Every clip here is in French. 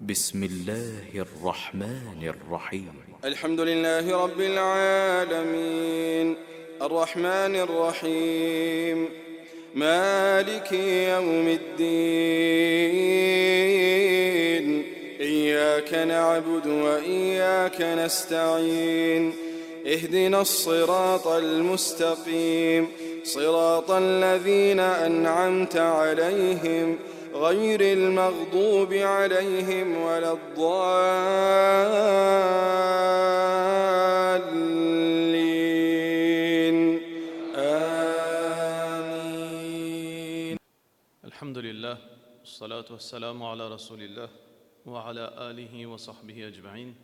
بسم الله الرحمن الرحيم الحمد لله رب العالمين الرحمن الرحيم مالك يوم الدين إياك نعبد وإياك نستعين اهدنا الصراط المستقيم صراط الذين أنعمت عليهم غير المغضوب عليهم ولا الضالين آمين. الحمد لله والصلاة والسلام على رسول الله وعلى آله وصحبه أجمعين.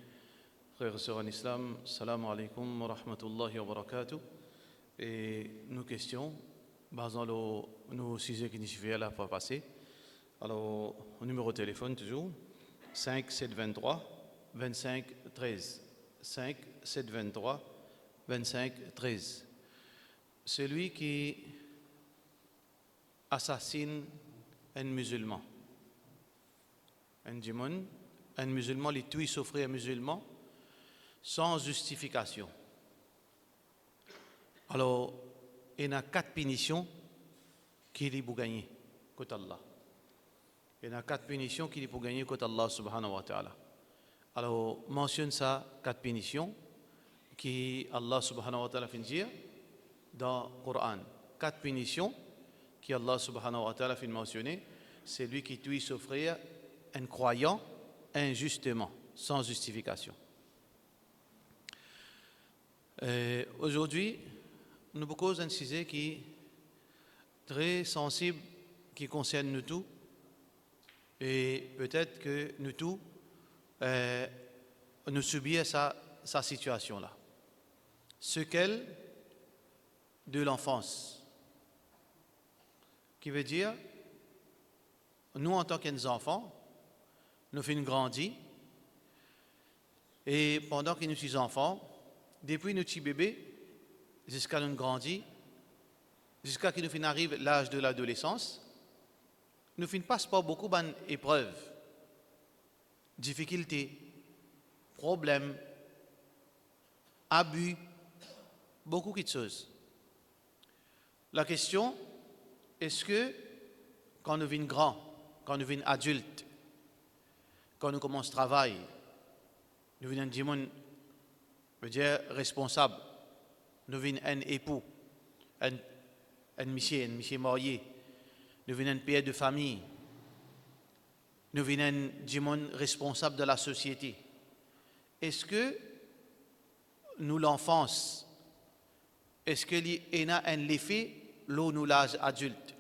Frères et sœurs en islam, salam alaikum wa rahmatullahi wa barakatuh. Et nos questions, basant nos sujets qui nous suivaient la fois passée. Alors, au numéro de téléphone toujours, 5 723 25 13. 5 723 25 13. Celui qui assassine un musulman. Un musulman, il tue son frère musulman sans justification. Alors, il y a 4 punitions qu'il pour gagner contre Allah. Il y a 4 punitions qu'il pour gagner contre Allah subhanahu wa ta'ala. Alors, mentionne ça, 4 punitions qui Allah subhanahu wa ta'ala fait dire dans le Coran. 4 punitions qui Allah subhanahu wa ta'ala fait mentionner, c'est lui qui tue son frère, un croyant, injustement, sans justification. Aujourd'hui, nous proposons un sujet qui est très sensible, qui concerne nous tous, et peut-être que nous tous, nous subissons sa situation-là. Ce qu'elle de l'enfance, qui veut dire, nous en tant qu'enfants, nous faisons grandir, et pendant que nous sommes enfants, depuis nos petits bébés, jusqu'à nous grandir, jusqu'à ce que nous arrivions à l'âge de l'adolescence, nous ne passons pas beaucoup d'épreuves, difficultés, problèmes, abus, beaucoup de choses. La question, est-ce que quand nous devenons grands, quand nous devenons adultes, quand nous commençons à travailler, nous devenons des gens, je veux dire, responsables, nous devenons un époux, un monsieur marié, nous devenons un père de famille, nous devenons des gens responsables de la société. Est-ce que nous, l'enfance, est-ce qu'il y a un effet là nous l'âge adulte?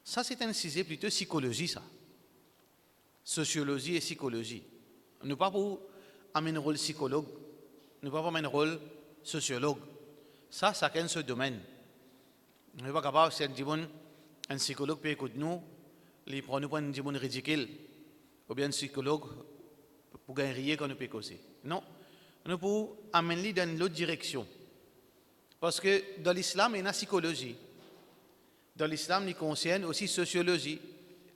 Ça, c'est un sujet plutôt psychologie, ça. Sociologie et psychologie. Nous pas pour amener un rôle psychologue, nous pas pour amener un rôle sociologue. Ça, chacun ce domaine. Nous ne sommes pas capables, c'est un psychologue peut écouter nous, il prend nous pour un monde ridicule, ou bien un psychologue pour gagner rien quand nous peut causer. Non, nous pouvons amener dans l'autre direction. Parce que dans l'islam, il y a une psychologie. Dans l'islam, il concerne aussi sociologie.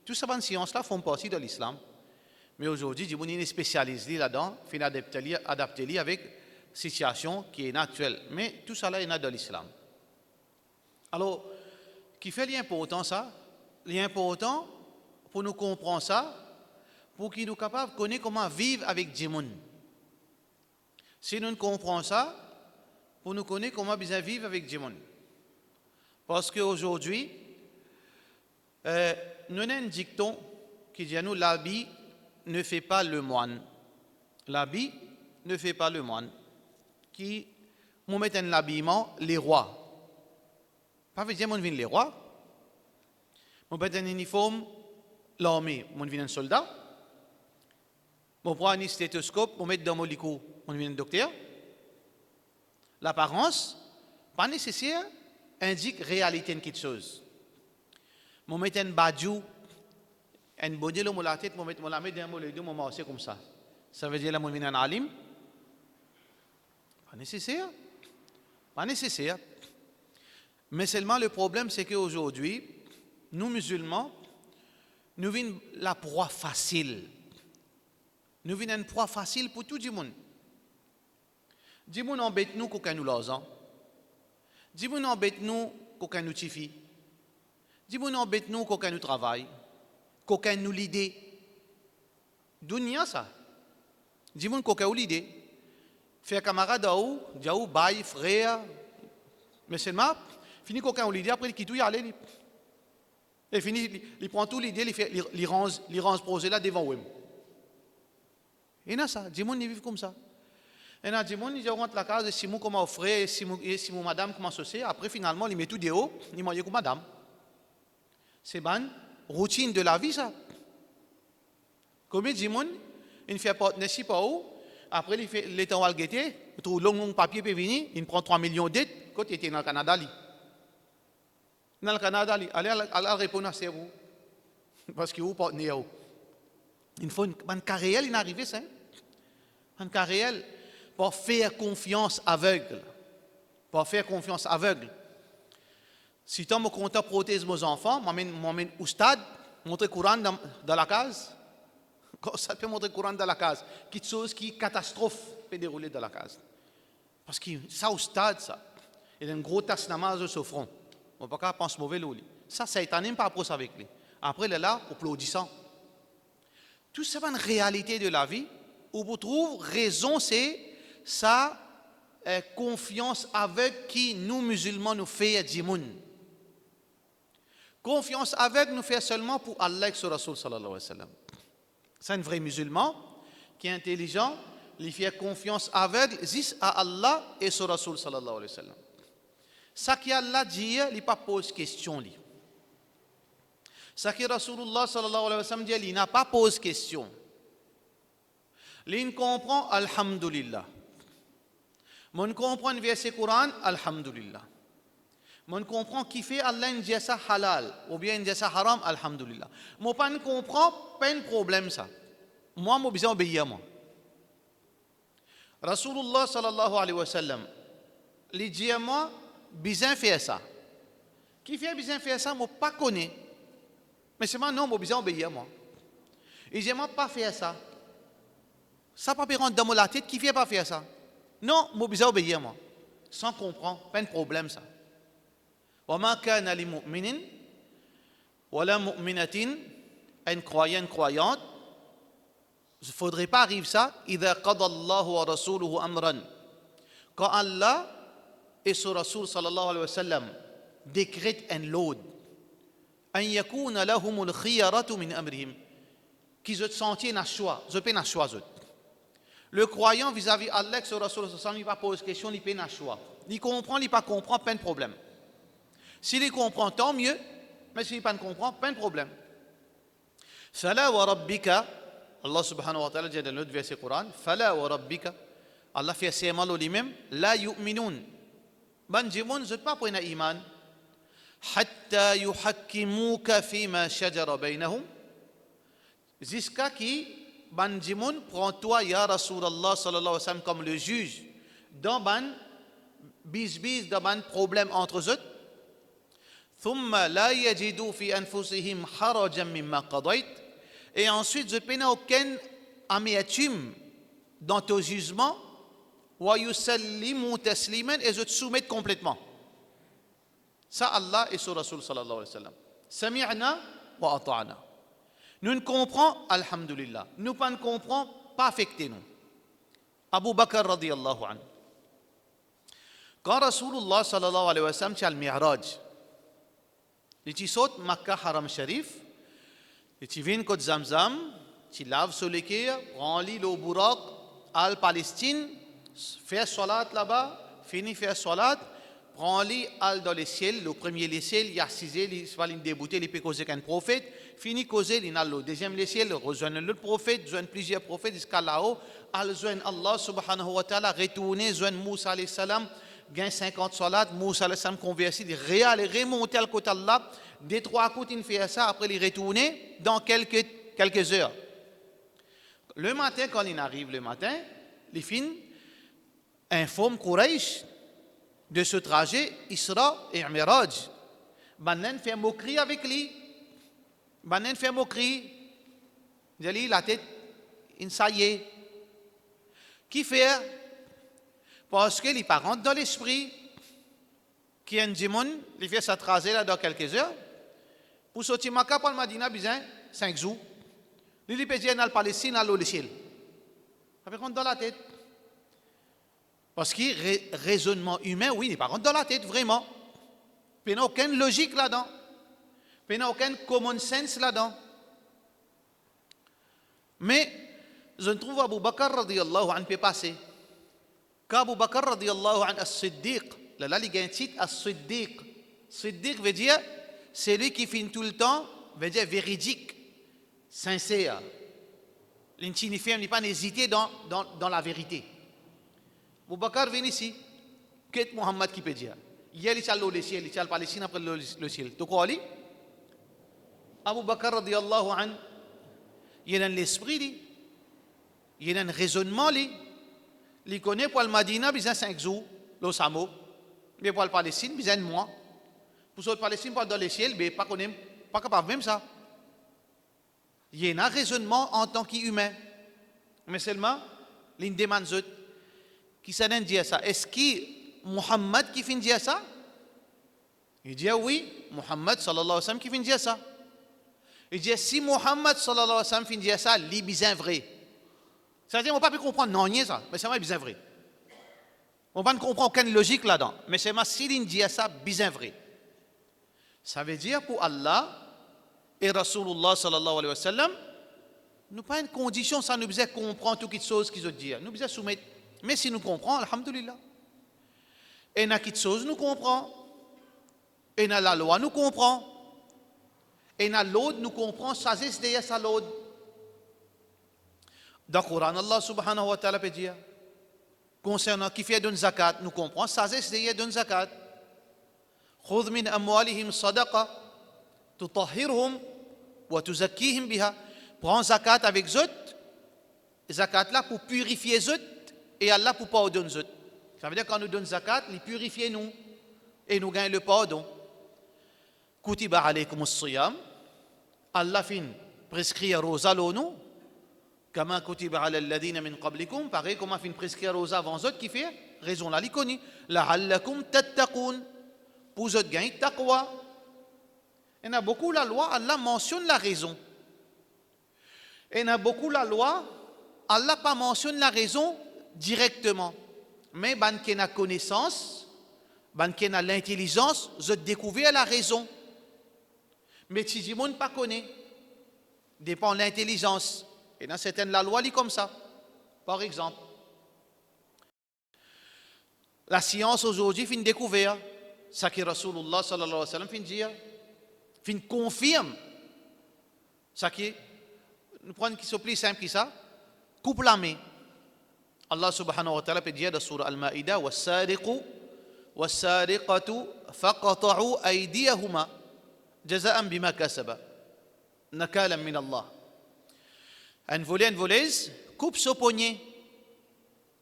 Tout ça, ces sciences-là font partie de l'islam. Mais aujourd'hui, il y a une spécialisée là-dedans, il faut adapter avec la situation qui est actuelle. Mais tout ça, là, il y a dans l'islam. Alors, qui fait l'important ça? L'important pour nous comprendre ça, pour qu'il nous capables de connaître comment vivre avec des gens. Si nous comprenons ça, pour nous connaître comment bien vivre avec des gens. Parce qu'aujourd'hui, nous avons un dicton qui dit à nous, l'habit ne fait pas le moine. L'habit ne fait pas le moine. Qui nous met un habillement, les rois. Pas veut dire que nous sommes les rois. Nous mettons un uniforme, l'armée, nous sommes un soldat. Nous prenons un stéthoscope, nous mettons dans mon licou, nous sommes un docteur. L'apparence, pas nécessaire, indique réalité de quelque chose. Nous mettons un badjou, un bonnet dans la tête, nous mettons la main dans le dos, nous marchons comme ça. Ça veut dire que nous sommes un alim. Pas nécessaire. Pas nécessaire. Mais seulement le problème, c'est qu'aujourd'hui, nous musulmans, nous venons la proie facile. Nous venons une proie facile pour tout le monde. Du monde embête nous qu'aucun nous l'argent. Du monde embête nous qu'aucun nous tifie. Du monde embête nous qu'aucun nous travaille. Qu'aucun nous l'idée. D'où n'y a ça? Du monde qu'aucun nous l'idée. Faire camarade à où, diaou, bail, frère. Mais seulement, fini qu'aucun nous l'idée, après il quitte tout y aller. Et fini, il prend tout l'idée, il range posé là devant eux. Et là, ça, du monde, ils vivent comme ça. Et là, du monde, ils rentrent la case, si moi, comment frère, si moi, madame, comment associé. Après, finalement, ils mettent tout dehors, ils mangent comme madame. C'est une routine de la vie, ça. Combien de monde, il fait partnership par où, après, il fait l'état où il guette, il trouve long papier pour venir, il prend 3 millions d'aide, quand il était dans le Canada. Dans le Canada, allez répondre à vous. Parce que vous partenaire. Il faut une carrière, il est arrivé, ça. Une carrière pour faire confiance aveugle. Pour faire confiance aveugle. Si tu me comptes prothèse mes enfants, m'amène au stade, montrer Coran dans la case. Ça peut montrer Coran dans la case. Quelque chose qui catastrophe peut dérouler dans la case. Parce que ça au stade, ça. Il y a une grosse tasse de sur front. On ne peut pas penser mauvais l'eau. Ça, c'est un pas approche avec lui. Après, il est là, applaudissant. Tout ça, c'est une réalité de la vie. Où vous trouvez raison, c'est sa confiance avec qui nous, musulmans, nous faisons du monde. Confiance avec nous fait seulement pour Allah et sur Rasul sallallahu alayhi wa sallam. C'est un vrai musulman qui est intelligent, il fait confiance aveugle juste à Allah et sur Rasul sallallahu alayhi wa sallam. Ça qui Allah dit, il ne pas pose question. Ça qui Rasulullah sallallahu alayhi wa sallam dit, il n'a pas pose question. Il comprend Alhamdulillah. On comprend le verset Coran, Alhamdulillah. On comprend qui fait Allah dit ça halal ou bien dit ça haram, Alhamdulillah. Moi pas ne comprend pas un problème ça. Moi besoin obéir moi. Rasulullah sallallahu alayhi wa sallam, il dit moi besoin faire ça. Qui fait besoin faire ça, moi pas connais. Mais c'est moi non, moi besoin obéir moi. Il dit moi pas faire ça. Ça pas rentrer dans la tête, qui fait pas faire ça. Non, moi besoin obéir moi. Sans comprendre, pas un problème ça. وما كان لمؤمن ولا مؤمنة un croyant croyante il ne faudrait pas arriver ça إذا قضى الله ورسوله أمرا quand Allah et son Rasul sallallahu alayhi wa sallam décrètent un lot أن يكون لهم الخيارة من أمرهم qu'ils ont senti un choix ils ont un choix le croyant vis-à-vis Allah et son Rasul sallallahu alayhi wa sallam il ne va pas poser question il peut un choix il comprend il ne pas comprend pas de problème. S'il les comprend, tant mieux. Mais s'il ne comprend, pas de problème. Fala wa rabbika, Allah subhanahu wa ta'ala dit dans l'autre verset Coran, Fala wa rabbika, Allah fait serment lui-même, la yu'minun. Ban jimoun, je ne pas prendre iman. Hatta yuhakkimuka fima shajara bainahum. Jusqu'à qui, ban jimoun, prends-toi, ya Rasulallah sallallahu alayhi wa sallam, comme le juge, dans ban bis, dans ban problème entre eux. ثم لا يجدوا في أنفسهم حرجا مما قضيت et ensuite je n'ai aucun amertume dans ton jugement ويسلموا تسليما et je te soumets complètement ça Allah et son Rasul sallallahu alayhi wa sallam سمعنا وأطعنا nous ne comprenons alhamdulillah nous ne comprenons pas affecté nous Abu Bakr radiyallahu anhu quand Rasulullah sallallahu alayhi wa sallam tient le Mi'raj tu sautes Makkah Haram Sharif, tu viens côte Zamzam, tu laves sur les quais, prends l'île au Bourak, al Palestine, fais salat là-bas, finis faire salat, prends l'île al dans les ciels, le premier les ciels, il y a 6 il va débouter, il peut causer qu'un prophète, fini causer, il y a le deuxième les ciels, rejoindre l'autre prophète, joindre plusieurs prophètes, jusqu'à là-haut, al joindre Allah subhanahu wa ta'ala, retourner, joindre Moussa alayhi salam, gain 50 salats, Moussa alayhi salam converti, il remonter à côté d'Allah, des 3 coups, il fait ça, après il retourne dans quelques heures. Le matin, quand il arrive le matin, les filles informent Quraysh de ce trajet Isra et Miraj. Maintenant, fait moquerie avec lui. Banen fait moquerie. Jali la tête, insaillé. Qui fait? Parce que les parents dans l'esprit, qui est un démon, il fait s'attraser là dans quelques heures. Pour sortir Maka pour le Madina, besoin 5 jours. Il peut dire dans la Palestine, à l'Olysée. Ça fait compte dans la tête. Parce que raisonnement humain, oui, il n'est pas rentre dans la tête, vraiment. Il n'y a aucune logique là-dedans. Il n'y a aucun common sense là-dedans. Mais, je trouve Abu Bakr radiyallahu anhu peut passer. Quand Abu Bakr radiyallahu anhu as-Siddiq, là, il y a un titre as-Siddiq. Siddiq veut dire, c'est lui qui finit tout le temps, veut dire véridique, sincère. L'insignifie n'est pas hésiter dans la vérité. Abu Bakr vient ici, qu'est Muhammad qui peut dire? Il y a le ciel, il y a le Palestine après le ciel. Tu crois, Ali? Abu Bakr radiyallahu anhu, il y a l'esprit, il y a un raisonnement, il connaît pour le Madina, besoin 5 jours, le Samo, mais pour le Palestine, besoin de mois. Pour le Palestine, pour dans le ciel, mais pas capable même ça. Il y a un raisonnement en tant qu'humain. Mais seulement, il demande qui s'en dit ça. Est-ce que Muhammad qui finit dire ça? Il dit oui, Muhammad sallallahu alayhi wa sallam qui finit dire ça. Il dit si Muhammad sallallahu alayhi wa sallam finit dire ça, c'est bien vrai. C'est-à-dire, on ne peut pas comprendre non, ça, mais c'est bien vrai. On ne peut pas comprendre aucune logique là-dedans. Mais c'est si il dit ça, bien vrai. Ça veut dire pour Allah et Rasulullah sallallahu alayhi wa sallam, nous pas une condition, ça nous besoin comprendre toutes les choses qu'ils ont dit. Nous besoin soumettre. Mais si nous comprenons, alhamdulillah. Et na quelque chose nous comprenons. Et na la loi nous comprend. Et na l'autre nous comprend, ça c'est derrière ça l'autre. Dans le Coran, Allah subhanahu wa ta'ala peut dire, concernant qui fait d'une zakat, nous comprenons, ça c'est derrière d'une zakat. خذ من أموالهم صدقة تطهرهم وتزكيهم بها. Prends zakat avec zot, zakat là pour purifier zot et Allah pour pardonner zot. Ça veut dire quand nous donne zakat, il purifie nous et nous gagnons le pardon. Kutiba alaykum as-siyam. Allah fin prescrire rosa l'onu. Kama kutiba ala alladhina min qablikum. Pareil comme fin prescrire rosa avant zot qui fait raison là l'iconi. La'allakum tattaqun. Pour zot gagne taqwa. Il y a beaucoup la loi, Allah mentionne la raison. Et il y a beaucoup la loi, Allah pas mentionne la raison directement. Mais ban qui a connaissance, ban qui a l'intelligence, je découvre la raison. Mais si le monde pas connaît, dépend de l'intelligence. Et dans certaines la loi, elle est comme ça. Par exemple, la science aujourd'hui fait une découverte. Ça que Rasulullah sallallahu alayhi wa sallam fin dire, fin confirme. Ça qui nous prenons qui soit plus simple que ça, coupe la main. Allah subhanahu wa ta'ala peut dire dans surah Al-Ma'idah was-sariqu was-sariqatu faqata'u aydiyahuma jaza'an bima kasaba nakalan min Allah. Un volé, une voleuse coupe son poignet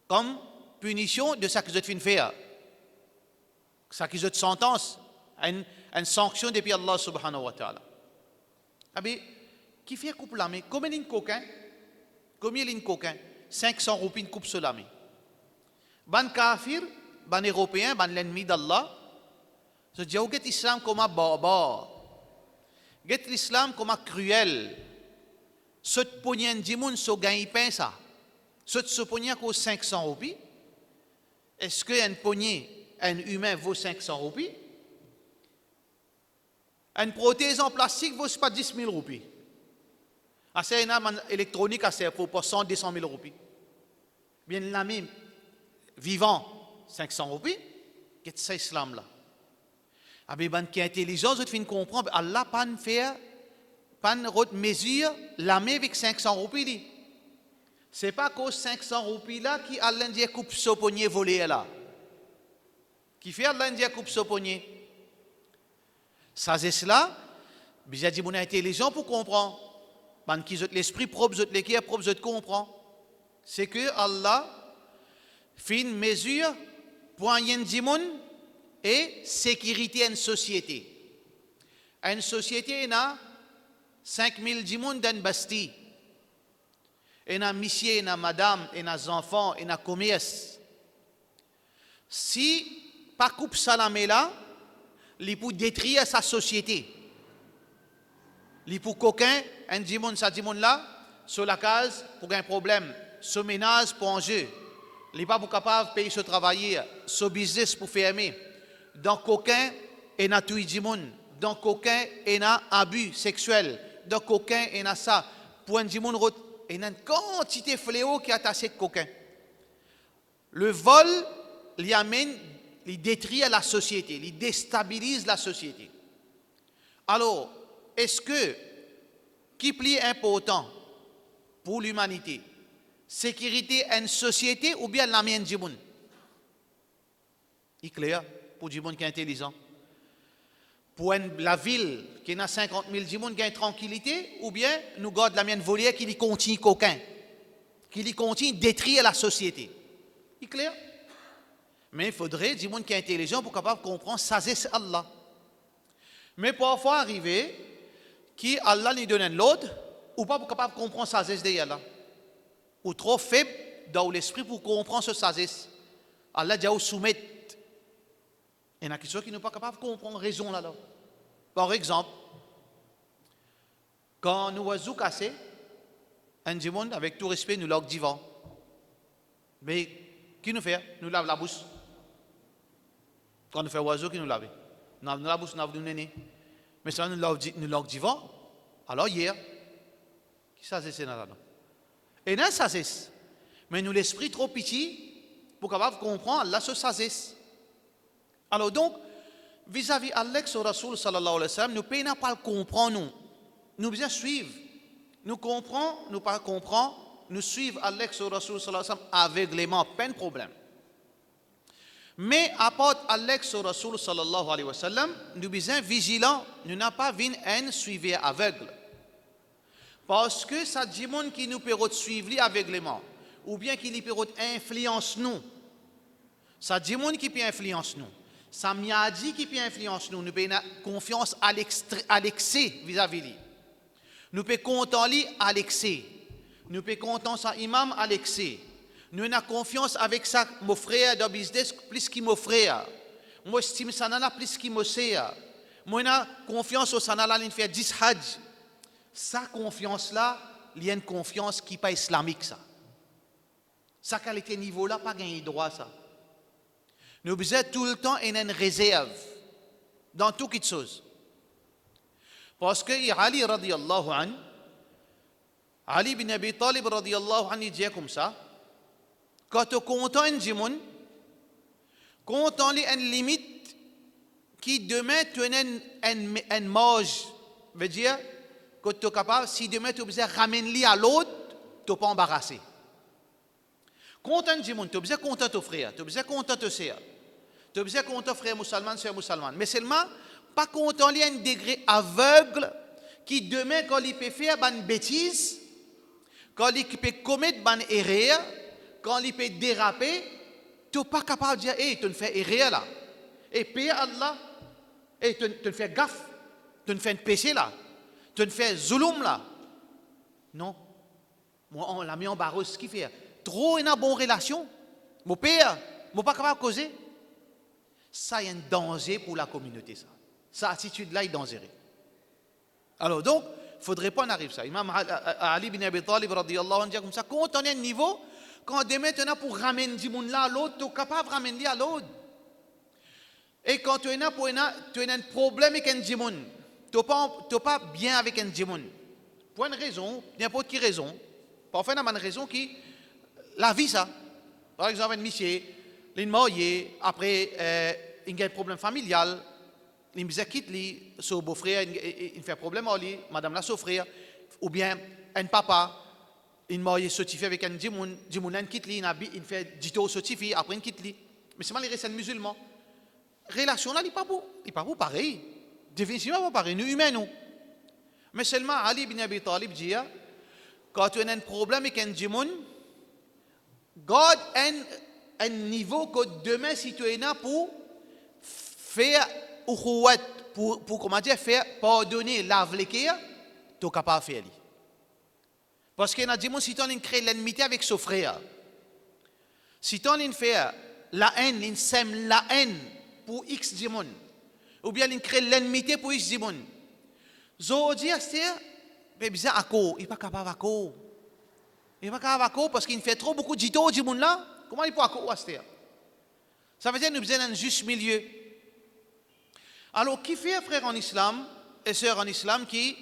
comme punition de ce que vous êtes fait faire. Ça qui est sentence, une sanction depuis Allah subhanahu wa ta'ala. Abi, qui fait coupe la main? Combien de coquin? Combien de coquin? 500 roupies coupe sur la main. Ban kafir, ban européen, ban l'ennemi d'Allah. Je dis, get l'islam comme un barbare. Get l'islam comme un cruel. Ce poignet de moun so gagne pain ça. Ce poignet coûte 500 roupies. Est-ce qu'un poignet un humain vaut 500 roupies? Une prothèse en plastique vaut pas 10 000 roupies. C'est une arme électronique, c'est pour 100, 200 000 roupies. Bien, l'ami vivant, 500 roupies, qu'est-ce que c'est l'islam là? Mais ben qui est intelligent, je te comprendre, Allah pas faire, pas mesure l'ami avec 500 roupies. C'est pas qu'aux 500 roupies là qui Allah dit coupe ce poignet volé là. Qui fait Allah dit coupe ce poignet. Ça c'est cela, bien dit mon intelligent pour comprendre. Ben qui l'esprit propre, l'équerre propre, je comprends. C'est que Allah fait une mesure pour un monde et sécurité à une société. Une société, 5000 jimoun dans basti. Et na monsieur, et na madame, et na enfants, et na commerce. Si pas coupe salamé là, il peut détruire sa société. Il peut coquin, un jimoun, sa jimoun là, sur la case pour un problème, ce ménage pour un jeu. Il n'est pas capable de payer ce travail, ce business pour fermer. Donc, coquin et na tout jimoun. Donc, coquin et na abus sexuel. Donc, coquin et na ça. Pour un jimoun, il y a une quantité de fléaux qui est attaché à coquin. Le vol, il amène, il détruit la société, il déstabilise la société. Alors, est-ce que, qui est important pour l'humanité, sécurité à une société ou bien la mienne Djiboun? Il est clair pour Djiboun qui est intelligent. Pour la ville qui a 50 000 Djiboun qui a une tranquillité, ou bien nous gardons la mienne volière qui continue coquin, qui continue détruire la société. Il est clair? Mais il faudrait Djiboun qui est intelligent pour capable comprendre ça c'est Allah. Mais parfois arriver qui Allah lui donne l'ordre ou pas pour capable comprendre ça c'est de Allah. Ou trop faible dans l'esprit pour comprendre ce sagesse. Allah dit au soumettre. Il y en a qui ne sont pas capables de comprendre raison là. Par exemple, quand nous oiseaux cassés, un dimanche, avec tout respect, nous leur disons, mais qui nous fait? Nous lave la bouche. Quand nous faisons oiseau, qui nous lave? Nous lavons la bouche, nous lavons le nez. Mais ça, nous leur disons, alors hier, qui ça c'est là? Et non, ça c'est. Mais nous l'esprit trop petit pour capable comprendre là ce ça c'est. Alors donc, vis-à-vis Allah sur Rasoul sallallahu alayhi wa sallam, nous ne pouvons pas le comprendre. Nous devons suivre. Nous comprenons, nous pas comprendre, nous suivons Allah sur Rasoul sallallahu alayhi wa sallam aveuglément, pas de problème. Mais à part Allah sur Rasoul sallallahu alayhi wa sallam, nous devons vigilants, nous n'avons pas vu un suivi aveugle. Parce que ça dit monde qui nous peut suivre aveuglément, ou bien qui peut influencer nous. Ça dit monde qui peut influencer nous. Ça m'a dit qui peut influencer nous. Nous pouvons confiance à l'excès vis-à-vis lui. Nous pouvons compter en lui à l'excès. Nous pouvons compter sa imam à l'excès. Nous avons confiance avec ça, mon frère dans le business plus qu'il mon frère. Moi, j'estime ça là plus qu'il mon sœur. Moi, j'ai confiance au sanala, il fait 10 hajj. Sa confiance-là, il y a une confiance qui n'est pas islamique. Sa qualité niveau-là, pas gagné droit, ça. Nous avons tout le temps une réserve dans toutes choses. Parce que Ali radiyallahu anhu, Ali bin Abi Talib radiyallahu anhu, il dit comme ça, quand tu comptes un djimoun, compte une limite qui demain tu as un mage, veut dire que tu es capable, si demain tu as ramener à l'autre, tu n'es pas embarrassé. Compte un djimoun, tu as besoin de compter ton frère, tu as besoin de compter ton sœur. Tu as besoin de compter frère musulman, sœur musulmane. Mais seulement, pas compter un degré aveugle qui demain, quand il peut faire une bêtise, quand il peut commettre une erreur, quand il peut déraper, tu n'es pas capable de dire, hey, tu ne fais erreur là. Et paye Allah, et tu ne fais gaffe, tu ne fais un péché là, tu ne fais zulum là. Non. Moi, on l'a mis en barreau, ce qu'il fait. Trop une bonne relation. Mon père, je ne pas capable de causer. Ça, il y a un danger pour la communauté. Cette attitude-là est dangereuse. Alors donc, il ne faudrait pas en arriver ça. Imam Ali bin Abi Talib, radiyallahu anhu, dit comme ça, quand on est à un niveau, quand demain tu es pour ramener du monde là à l'autre, tu es capable de ramener à l'autre. Et quand tu es là pour un problème avec un djimoun, tu n'es pas bien avec un djimoun. Pour une raison, n'importe quelle raison, parfois il y a une raison qui, la vie ça. Par exemple, un monsieur, il est marié, après il a un problème familial, il me quitte lui, son beau-frère, il fait un problème à lui, madame la souffrir, ou bien un papa, il marié certifié avec un djimoun, il quitte lui, il fait dito certifié, après il quitte lui. Mais c'est malgré c'est un musulman. Relation là, il n'est pas beau pareil. Définitivement pas pareil, nous humains nous. Mais seulement Ali bin Abi Talib dit, quand tu as un problème avec un djimoun, garde un niveau que demain, si tu es là pour faire ukhuwat, pour comment dire, faire pardonner, laver les cœurs, tu es capable de faire. Parce qu'il y a des gens, si tu crée l'ennemité avec son frère, si tu fait la haine, tu sème la haine pour X gens, ou bien tu crée l'ennemité pour X gens, Zodi Astir, il n'est pas capable de faire. Il n'est pas capable de faire parce qu'il fait trop beaucoup de gens là. Comment il peut faire Astir? Ça veut dire que nous avons un juste milieu. Alors, qui fait frère en islam et sœur en islam qui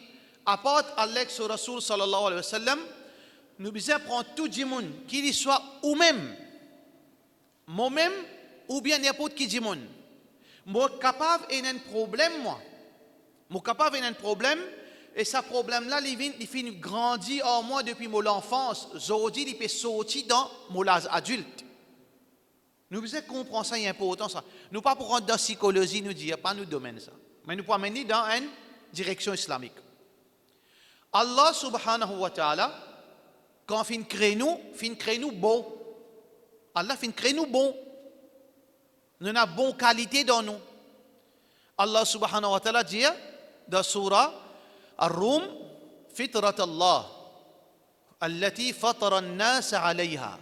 apporte Allah sur Rasoul sallallahu alayhi wa sallam, nous devons prendre tout le monde, qu'il soit ou même, moi-même, ou bien n'importe qui du monde. Moi, capable et un problème, moi. Moi, capable et un problème, et ce problème-là, il finit grandir en moi depuis mon enfance. Aujourd'hui, il peut sortir dans mon âge adulte. Nous devons comprendre ça, c'est important ça. Nous ne pas pour rentrer dans la psychologie, nous dire, pas nous domaine ça. Mais nous pouvons mener dans une direction islamique. Allah subhanahu wa ta'ala, quand il crée nous bon. Allah fin crée nous bon. Nous avons bonne qualité dans nous. Allah subhanahu wa ta'ala dit dans surah Ar-Rum, Fitrat Allah, allati fatara an-nas 'alayha.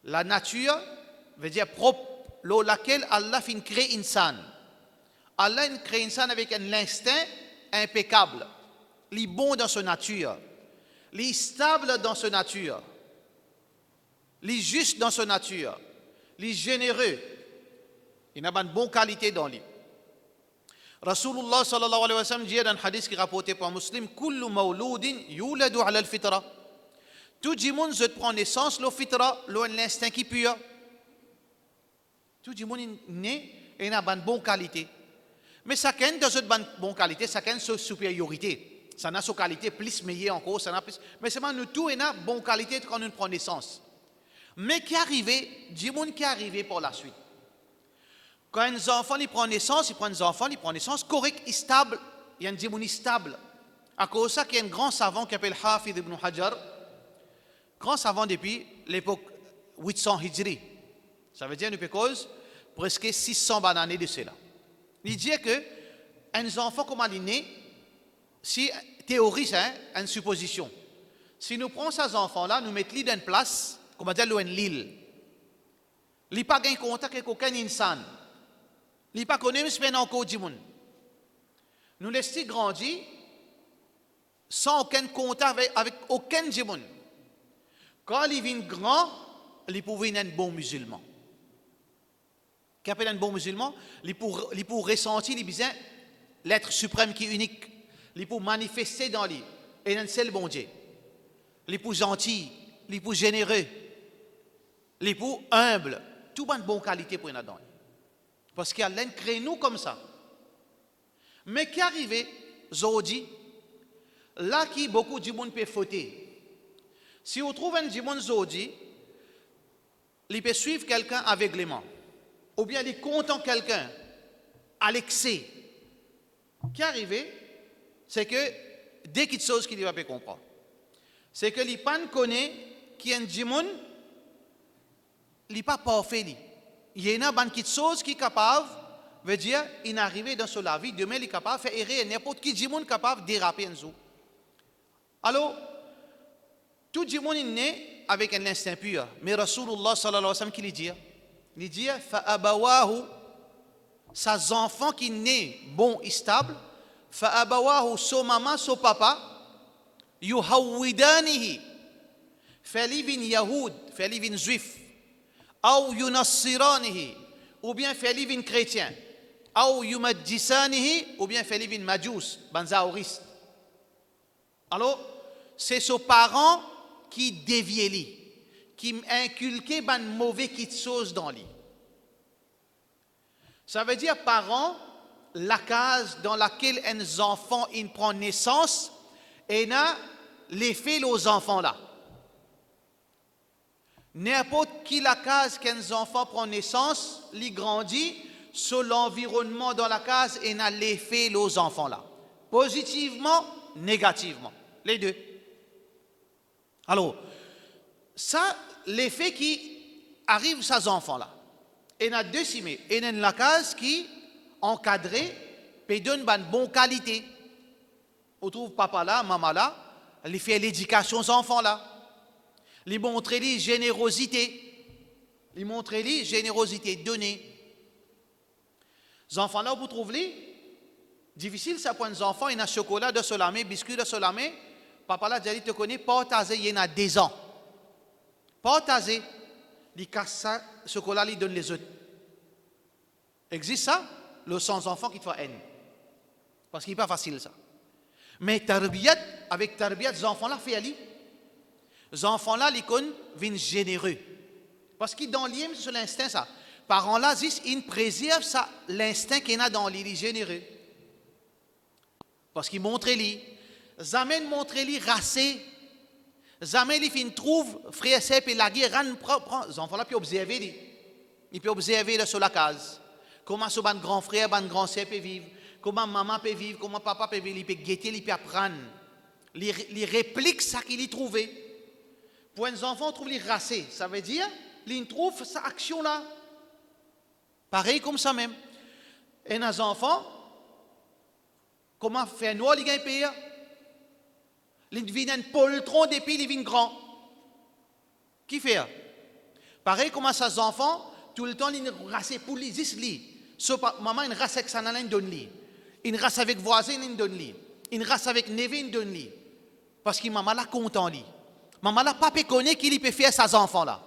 La nature veut dire propre, laquelle Allah fin crée insan. Allah crée insan avec un instinct impeccable. Il est bon dans sa nature. Il est stable dans sa nature. Il est juste dans sa nature. Il est généreux. Il a une bonne qualité dans lui. Rasulullah sallallahu alayhi wa sallam dit dans un hadith qui est rapporté par un muslim, kullu mawloudin yuladu ala al-fitra. Tout le monde se prend naissance, le fitra, l'instinct qui est pur. Tout le monde est né et il a une bonne qualité. Mais chacun dans cette bonne qualité, chacun sa supériorité. Ça a sa qualité plus meilleure encore, ça n'a plus. Mais c'est nous tous une bonne qualité quand nous prenons naissance. Mais qui arrivé, du monde qui est arrivé pour la suite. Quand un enfant il prend naissance, il prend naissance correct et stable. Il y a un démon stable. À cause de ça, il y a un grand savant qui s'appelle Hafid ibn Hajar. Grand savant depuis l'époque 800 Hijri. Ça veut dire depuis cause presque 600 années de cela. Il dit que un enfant comme il est né, si théorie c'est une supposition. Si nous prenons ces enfants-là, nous mettons dans une place, comme on dit une l'île. Il n'a pas de contact avec aucun insan. Il n'a pas connu encore du monde. Nous laissons grandir sans aucun contact avec aucun du monde. Quand il vient grand, il peut devenir un bon musulman. Qui appelle un bon musulman, il peut ressentir l'être suprême qui est unique. Il peut manifester dans lui. Et un seul bon Dieu. Il peut gentil, il peut généreux, il peut humble. Tout une bonne qualité pour nous dans lui. Parce qu'Allah crée nous comme ça. Mais qui arrive, aujourd'hui, là qui beaucoup de monde peut fauter. Si on trouve un monde aujourd'hui, il peut suivre quelqu'un aveuglément. Ou bien il content quelqu'un à l'excès. Qui arrive, c'est que dès qu'il y a chose qu'il ne va pas comprendre. C'est que les ne connaît qui est un démon, il n'est pas parfait. Il y a une petite chose qui est capable, veut dire, il est arrivé dans sa vie, demain il est capable de faire errer n'importe qui démon capable de déraper en dessous. Alors, tout démon est né avec un instinct pur. Mais Rasulullah sallallahu alayhi wa sallam qui il dit, fa'abawahu, ses enfants qui sont nés bons et stables, fa'abawahu, son maman, son papa, yuhawwidanihi, fait-il vin yahoud, fait-il vin juif, ou yunassiranihi, ou bien fait-il vin chrétien, ou yumadjisanihi, ou bien fait-il vin majus, banzaoriste. Alors, c'est ses parents qui dévient lui, qui inculquent une mauvaise chose dans lui. Ça veut dire, parents, la case dans laquelle un enfant prend naissance, et n'a l'effet aux enfants là. N'importe qui la case qu'un enfant prend naissance, il grandit sur l'environnement dans la case et n'a l'effet aux enfants là. Positivement, négativement. Les deux. Alors, ça, l'effet qui arrive à ces enfants-là. Et il y a deux simés. Il y a la case qui, encadrée, peut donner une bonne qualité. On trouve papa là, maman là, il fait l'éducation aux enfants là. Il montre les générosité. Il montre les générosité donnée. Les enfants là, vous trouvez difficile, ça pour les enfants, il y a chocolat de solamé, biscuit de solamé. Papa là, dit, te connais, partager, il y en a 10 ans. Partager, il casse ça, chocolat, il donne les autres. Existe ça? Le sans enfant qui te fait haine. Parce qu'il n'est pas facile ça. Mais tarbiyat, avec tarbiyat, les enfants là, fait aller. Les enfants là, les cons, viennent généreux. Parce qu'ils dans l'IM, c'est sur l'instinct ça. Parents là, ils préservent ça, l'instinct qu'il y a dans l'île, généreux. Parce qu'ils montrent lui. Jamais montrent lui racé. Jamais ils fin trouve frère et la guerre les enfants là puis observer lui. Ils peuvent observer sur la case. Comment ce grand frère, grand sœur peut vivre, comment maman peut vivre, comment papa peut vivre, il peut guetter, il peut apprendre. Il réplique ça qu'il y trouvé. Pour les enfants, on trouve les racé. Ça veut dire, ils trouvent cette action là. Pareil comme ça même. Et les enfants, comment faire noir, ils gagnent pire. Ils viennent un poltron depuis ils viennent grands. Qui fait? Pareil comme ça, les enfants, tout le temps, ils rassent pour les isli. Maman, une race avec sa nana, une donne li. Une race avec voisin, une donne li. Une race avec neveu, une donne li. Parce que maman là content li. Maman là pas connaît qu'il peut faire ses enfants là.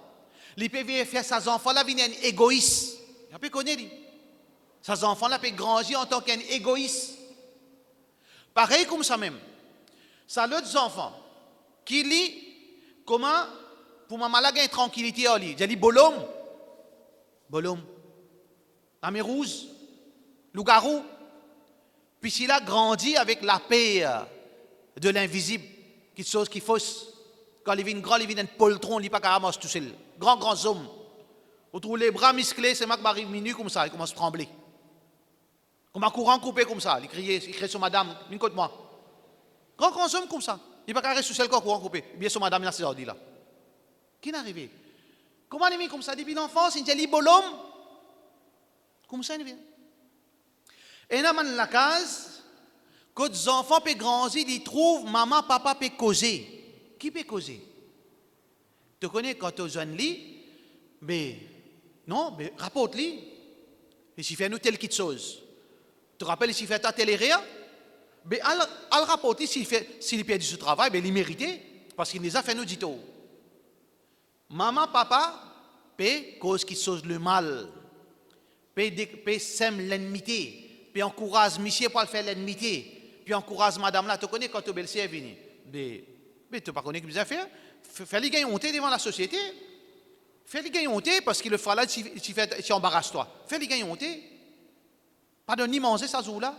Il peut faire ses enfants là, viennent égoïste. Il peut connaître. Ces enfants là peuvent grandir en tant qu'un égoïste. Pareil comme ça même. Ça l'autre enfants qui lit comment pour maman là gagner tranquillité en lit. J'ai bolom. Bolom. Amérouse. Loup-garou. Puis s'il a grandi avec la paix de l'invisible, quelque chose qui fausse. Quand il vient grand, il vient un poltron, il n'est pas carrément tout seul. Grand homme. Vous trouvez les bras musclés, c'est moi qui m'arrive minute comme ça, il commence à trembler. Comme un courant coupé comme ça, il crie sur madame, une côte moi. Grand homme comme ça. Il n'est pas carré sous le corps courant coupé. Bien sûr, madame, il a ses ordis là. Qui n'est arrivé? Comment il est mis comme ça? Depuis l'enfance, il dit bolom. Comme ça, il vient. Et dans la case, quand les enfants peuvent grandir, ils trouvent maman, papa peut causer. Qui peut causer? Tu connais quand tu es jeune, mais non, mais rapporte-lui. Et s'il fait nous telle petite chose. Tu te rappelles s'il fait ta telle erreur? Mais al rapporter s'il perd ce travail, ben il méritait. Parce qu'il les a fait nous dit tout. Maman, papa, peut cause qui chose le mal. Peut sème l'ennimité. Peut encourage monsieur pour faire l'ennimité. Puis encourage madame là. Tu connais quand tu belle-sœur est venue. Mais tu ne connais pas ce qu'il a fait. Fais-lui gagner honte devant la société. Fais-lui gagner honte parce qu'il le fera là, tu embarrasses-toi. Fais-lui gagner honte. Pas de ni manger ça jour là.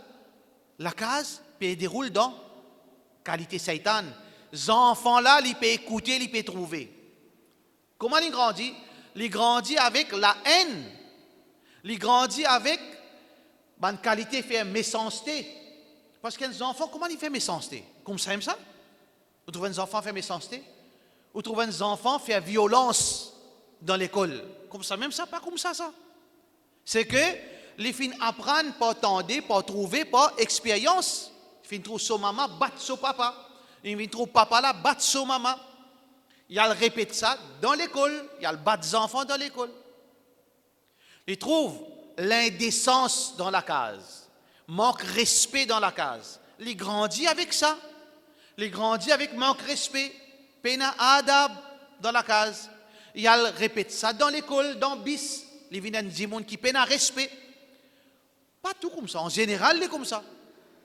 La case peut déroule dans qualité Satan. Les enfants là, ils peuvent écouter, ils peuvent trouver. Comment ils grandissent? Ils grandissent avec la haine. Ils grandissent avec une qualité fait méchanceté. Parce que les enfants, comment ils font méchanceté? Comme ça, ça? Vous trouvez les enfants faire méchanceté? Vous trouvez les enfants faire violence dans l'école? Comme ça, même ça, pas comme ça. C'est que les filles apprennent par tendre, par trouver, par expérience. Les filles trouvent son maman, battent son papa. Les filles trouvent papa là, battent son maman. Il y a le répète ça dans l'école. Il y a le battre des enfants dans l'école. Ils trouvent l'indécence dans la case. Manque respect dans la case. Ils grandissent avec ça. Ils grandissent avec manque respect. Pena adab dans la case. Il y a le répète ça dans l'école, dans bis. Les viennent des gens qui pena respect. Pas tout comme ça. En général, c'est comme ça.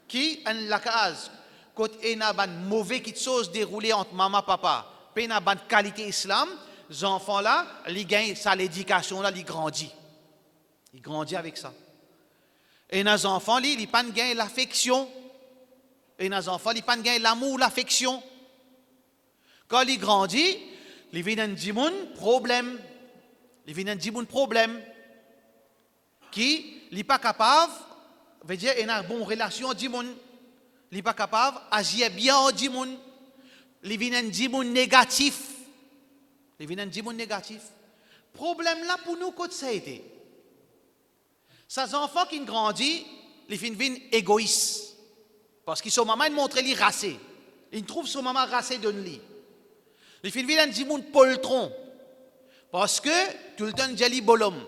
Qui, en la case, quand il y a une mauvaise chose déroulée entre maman et papa, il y a une qualité islam, les enfants là, ils gagnent ça, l'éducation là, ils grandissent. Ils grandissent avec ça. Et les enfants, ils n'ont pas gagné l'affection. Et les enfants, ils n'ont pas gagné l'amour, l'affection. Quand ils grandissent, ils viennent des problèmes. Ils viennent des problèmes qui n'est pas capable, veut dire, il y a une bonne relation avec les gens. Il n'est pas capable d'agir bien avec les gens. Il vient des gens négatifs. Il vient des gens négatifs. Le problème là pour nous, quand ça a été, ces enfants qui grandissent, ils viennent égoïstes. Parce que son maman il montre lui racé. Il trouve son maman racé de lui. Les filles viennent dire mon poltron. Parce que tout le temps jali bolom.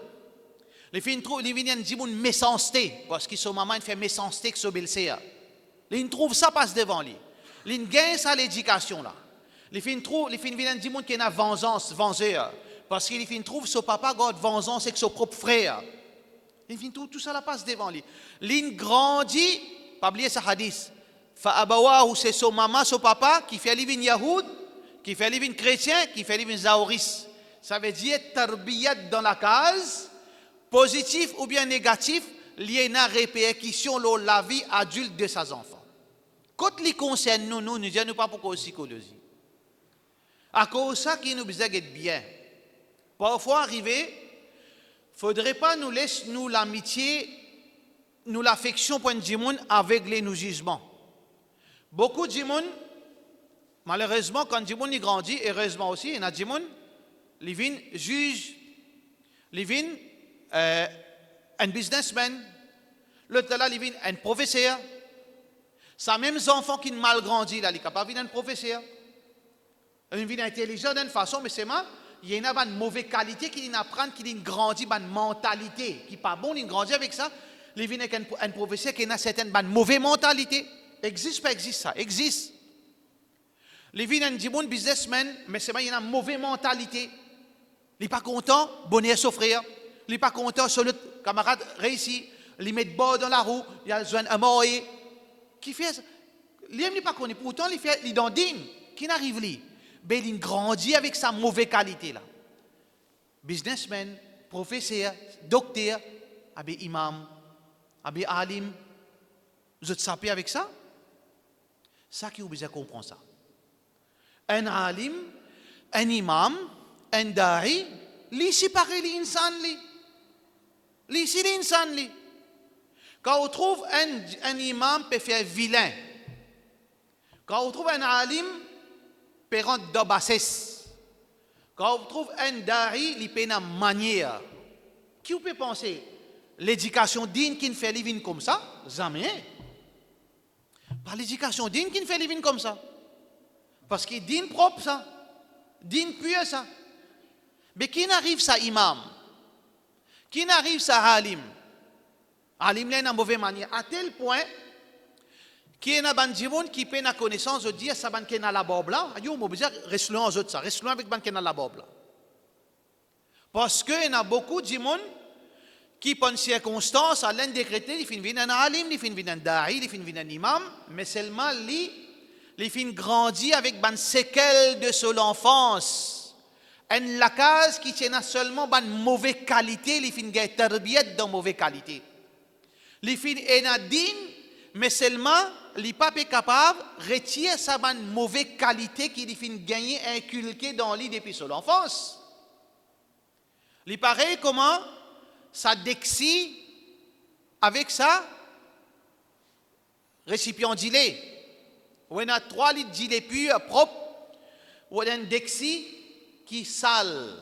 Les filles viennent dire mon méchanceté. Parce que son maman il fait méchanceté que son belle-sœur. Ils trouvent ça passe devant lui. Ils gagnent ça l'éducation là. Les filles viennent dire mon qu'il y a vengeance, vengeur. Parce que les filles trouvent son papa garde vengeance avec son propre frère. Les filles tout ça là passe devant lui. Ils grandit, pas oublier ce hadith. Fa'abawahu c'est son maman, son papa qui fait livre yahoud, qui fait livre chrétien, qui fait livre zaouris. Ça veut dire tarbiyat dans la case, positif ou bien négatif, lié à la répercussion de la vie adulte de ses enfants. Quand les concerne nous ne disons pas pourquoi psychologie. À cause de ça qui nous besoin d'être bien. Parfois arrivé, faudrait pas nous laisser nous l'amitié, nous l'affection pour du monde aveugler nos jugements. Beaucoup de gens, malheureusement, quand du monde grandit, heureusement aussi, il y a des gens, ils viennent juge, ils viennent un businessman, l'autre là, ils viennent un professeur. Ça même enfants qui sont mal grandis, là, ils sont capables d'être un professeur. Ils viennent intelligents d'une façon, mais c'est moi. Il y a une mauvaise qualité qui apprennent, qui grandit, une mentalité qui n'est pas bonne, ils grandissent avec ça. Ils viennent avec un professeur qui a une certaine mauvaise mentalité. Existe pas existe ça existe. Les viennent un bon businessman mais c'est pas il y a une mauvaise mentalité. Il n'est pas content bonheur souffrir. Il n'est pas content sur le camarade réussi. Il met bord dans la roue. Il a besoin d'un mort qui fait ça. Il n'est pas connu pourtant il fait il dandine qui n'arrive lui. Ben il grandit avec sa mauvaise qualité là. Businessman, professeur, docteur, abe imam, abe alim. Vous êtes sapé avec ça? Ça qui vous besoin comprendre ça. Un alim, un imam, un da'i, li séparé l'insan li. Li si l'insan li. Quand on trouve un imam peut faire vilain. Quand on trouve un alim peut rendre de bassesse. Quand on trouve un da'i, il peut une manière. Qui vous peut penser? L'éducation digne qui ne fait les vignes comme ça? Jamais. Par l'éducation digne qui ne fait les vignes comme ça. Parce qu'il digne propre ça. Digne pur ça. Mais qui n'arrive ça imam? Qui n'arrive ça alim? Alim là une mauvaise manière. À tel point qu'il y a un gens qui peut la connaissance de dire ça ban qui na la Bible là. Ayo mo besoin reste loin aux autres ça. Reste loin avec ban qui na la Bible là. Parce que il y a beaucoup de gens qui, par circonstance, à l'un décrété, ils finissent un alim, ils finissent un da'i, ils finissent un imam, mais seulement ils finissent grandir avec une séquelle de son enfance. Une lacase qui tient seulement une mauvaise qualité, ils finissent une tarbiyat de mauvaise qualité. Ils finissent un digne, mais seulement les pas capables de retirer sa mauvaise qualité qui finissent gagner, inculquer dans lui depuis son enfance. Il paraît comment ça dexi avec ça récipient d'ilé. On a 3 litres d'ilé pur propre ou un dexi qui sale.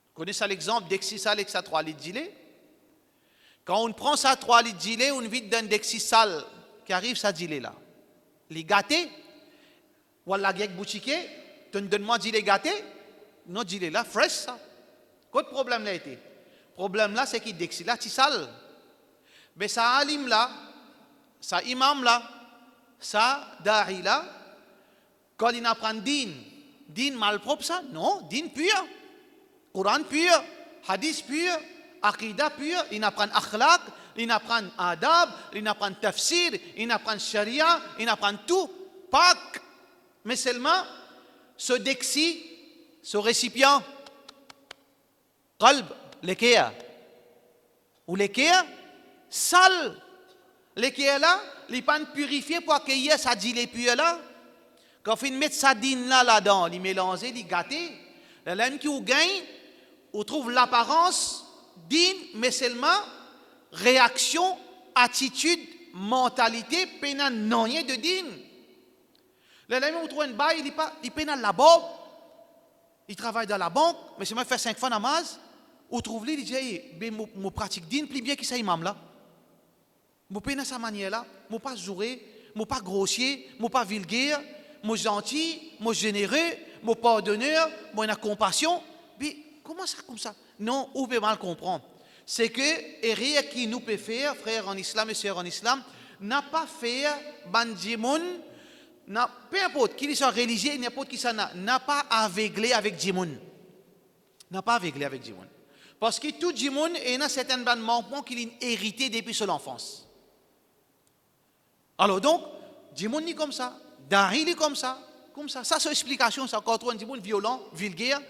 Vous connaissez l'exemple dexi sale avec ça 3 litres d'ilé? Quand on prend ça 3 litres d'ilé, on vide d'un dexi sale qui arrive ça d'ilé là. Les gâtés, ou la gueule boutique, donne-moi d'ilé gâté, non d'ilé là, fresh ça. Quel problème là été? Le problème là, c'est qu'il dexi là, tu sale. Mais ça alim là, ça imam là, ça da'i là, quand il apprend din malpropre ça, non, din pur, Coran pur, hadith pur, aqidah pur, il apprend akhlaq, il apprend adab, il apprend tafsir, il apprend sharia, il apprend tout, Pâques, mais seulement ce dexi, ce récipient, qalb, l'équerre. Ou l'équerre, sale. L'équerre là, il pas purifié pour accueillir ça dit les purs là. Quand on met sa dîne là-dedans, il mélange, il gâte. La laine qui vous gagne, on trouve l'apparence dîne, mais seulement réaction, attitude, mentalité, pénal non de dîne. La laine où on trouve un bail, il pénal la bobe. Il travaille dans la banque, mais c'est moi faire 5 fois namaz. Ou trouve-le, il dit, hey, je pratique din plus bien que ça imam là. Je ne pas de sa manière-là, je ne pas jouer, je ne pas grossier, je ne pas vulgaire, je suis gentil, je suis généreux, je suis pardonneur, je suis compassion. Mais comment ça comme ça? Non, on peut mal comprendre. C'est que, et rien qui nous peut faire, frères en islam et sœurs en islam, n'a pas fait bandimoun, peu importe qui soit religieux, n'importe qui ça n'a pas aveuglé avec Djimoun. N'a pas aveuglé avec Djimoun. Parce que tout Djimoun a certains manquements qu'il a hérité depuis son enfance. Alors donc, Djimoun est comme ça, Dari est comme ça. Ça c'est l'explication, ça quand on Djimoun violent, vulgaire,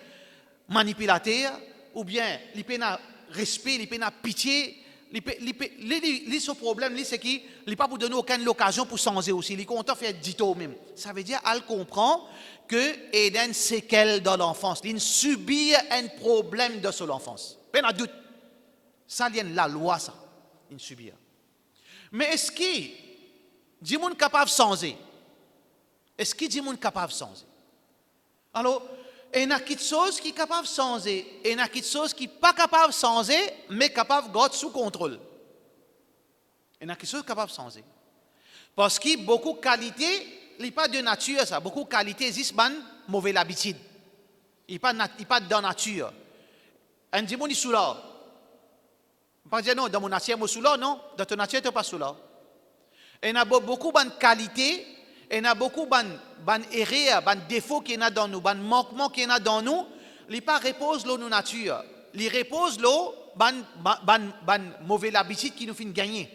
manipulateur, ou bien il peut n'a respect, il peut n'a pitié. Ce problème, c'est qu'il n'est pas pour donner aucune occasion pour changer aussi. Il est content de faire dito même. Ça veut dire qu'elle comprend que il a une séquelle dans l'enfance. Il subit un problème de son enfance. Pas de doute. Ça vient de la loi, ça. Il subit. Mais est-ce qu'il dit est capable de changer? Est-ce qu'il dit est capable de changer? Alors, il y a quelque chose qui est capable de changer, et il y a quelque chose qui n'est pas capable de changer, mais capable de garder sous contrôle. Il y a quelque chose qui est capable de changer. Parce que beaucoup de qualités, il n'y a pas de nature, ça. Beaucoup de qualités existent, mais mauvaise habitude. Il n'y a pas de nature. Un dit, il est sous là. Pas dire non, dans mon nature, je suis sous là, non. Dans ton nature, tu n'es pas sous là. Il y a beaucoup de qualités. Et il y a beaucoup de erreurs, de défauts qu'il y a dans nous, de manquements qu'il y a dans nous. Il ne repose pas dans nos natures. Il repose dans de mauvaises habitudes qui nous font gagner.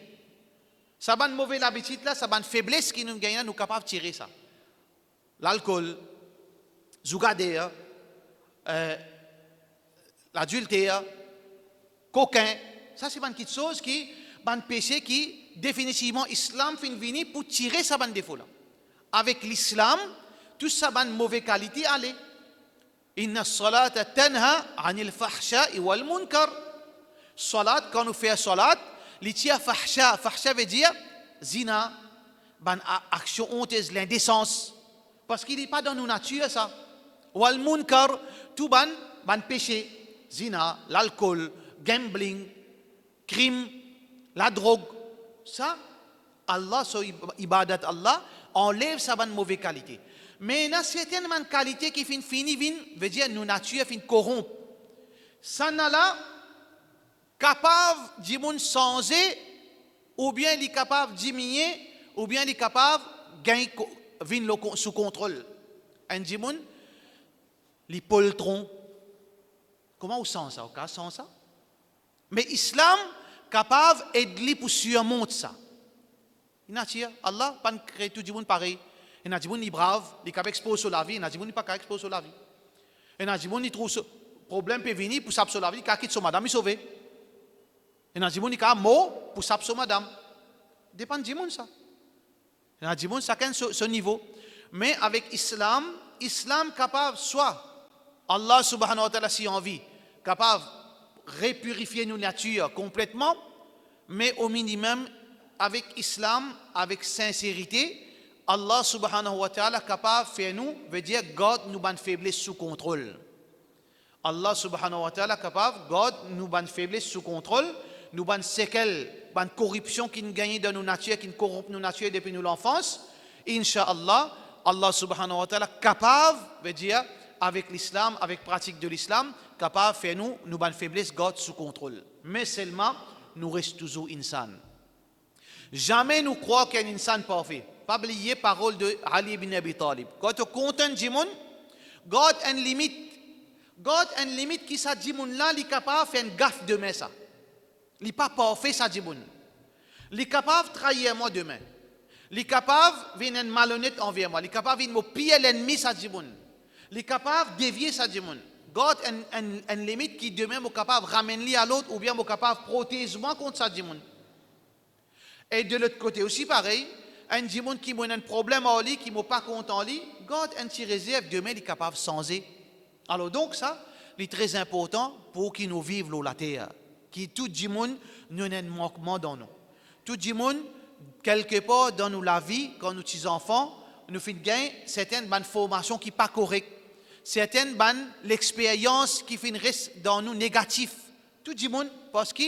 Ça, de mauvaises habitudes, là, ça, de faiblesse qui nous gagne, nous sommes capables de tirer ça. L'alcool, zougadé, l'adultère, coquin. Ça, c'est une chose qui, un péché qui, définitivement, l'islam fait venir pour tirer ça, de défaut là. Avec l'islam, tout ça a une mauvaise qualité. Allez. Inna salata tanha anil fahsha wal munkar. Salat, quand nous faisons salat, l'itya fahsha. Fahsha veut dire zina, ban action honteuse, l'indécence. Parce qu'il n'est pas dans nos natures, ça. Wal munkar, tout ban péché. Zina, l'alcool, gambling, crime, la drogue. Ça, Allah, so ibadat Allah, enlève sa bonne mauvaise qualité. Mais il y a certaines qualités qui veut dire nos natures fin corrompent. Ça n'a là capable de changer, ou bien il est capable de diminuer, ou bien il est capable de gagner sous contrôle. Un dimoun, les poltrons. Comment on sent ça? On sent ça? Mais l'islam capable d'aider pour surmonter ça. Allah pas créé tout le monde pareil. Il y a des gens qui sont braves, qui sont exposés sur la vie, il y a des gens qui ne sont pas exposés sur la vie. Il y a des gens qui trouvent problème peut venir pour s'absorber la vie, qui quittent son madame, ils sont sauvés. Il y a des gens qui ont mort pour s'absorber madame. Dépend des gens ça. Il y a des gens chacun ce niveau. Mais avec l'islam, l'islam capable soit Allah subhanahu wa ta'ala si envie, capable de répurifier nos natures complètement, mais au minimum avec l'islam, avec sincérité, Allah subhanahu wa ta'ala capable de faire nous, veut dire God nous ban faiblesse sous contrôle. Allah subhanahu wa ta'ala capable, God nous ban faiblesse sous contrôle, nous ban séquelles, ban corruption qui nous gagne dans nos natures, qui nous corrompt nos natures depuis l'enfance. Inch'Allah, Allah subhanahu wa ta'ala capable, veut dire avec l'islam, avec pratique de l'islam, capable de faire nous ban faiblesse, God sous contrôle. Mais seulement, nous restons toujours insan. Jamais nous croyons qu'il y a un insan parfait. Pas oublier la parole de Ali ibn Abi Talib. Quand on compte un djimoun, God a une limite. God a une limite qui sa djimoun là, il est capable de faire une gaffe demain ça. Il n'est pas parfait sa djimoun. Il est capable de trahir moi demain. Il est capable de venir malhonnête envers moi. Il est capable de venir me piller l'ennemi sa djimoun. Il est capable de dévier sa djimoun. God a une limite qui demain est capable de ramener à l'autre ou bien est capable de protéger moi contre sa djimoun. Et de l'autre côté aussi pareil, un djimoun qui a un problème en lui, qui n'est pas content en lui, God a une petite réserve, demain il est capable de changer. Alors donc ça, c'est très important pour qu'il nous vive la terre. Qui tout djimoun nous a un manquement dans nous. Tout djimoun, quelque part dans nous la vie, quand nous sommes enfants, nous faisons gagner certaines formations qui ne sont pas correctes. Certaines l'expérience qui fait reste dans nous négatif. Tout djimoun, parce que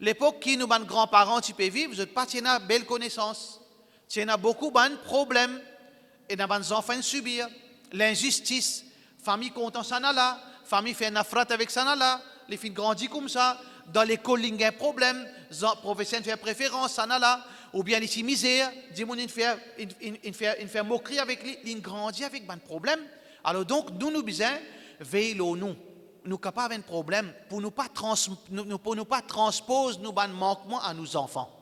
l'époque qui nous, nos grands-parents, tu peux vivre, vous n'êtes pas, tu as une belle connaissance. Tu as beaucoup de problèmes. Et dans les enfants subir l'injustice. Famille content ça là. Famille fait une frappe avec ça là. Les filles grandissent comme ça. Dans l'école, il y a un problème. Les professeurs font préférence ça là. Ou bien ici misère. Dis-moi, il fait moquerie avec lui. Il grandit avec un problème. Alors donc, nous besoin veillons nous. Nous capables un problème pour ne pas transposer nos manquements à nos enfants.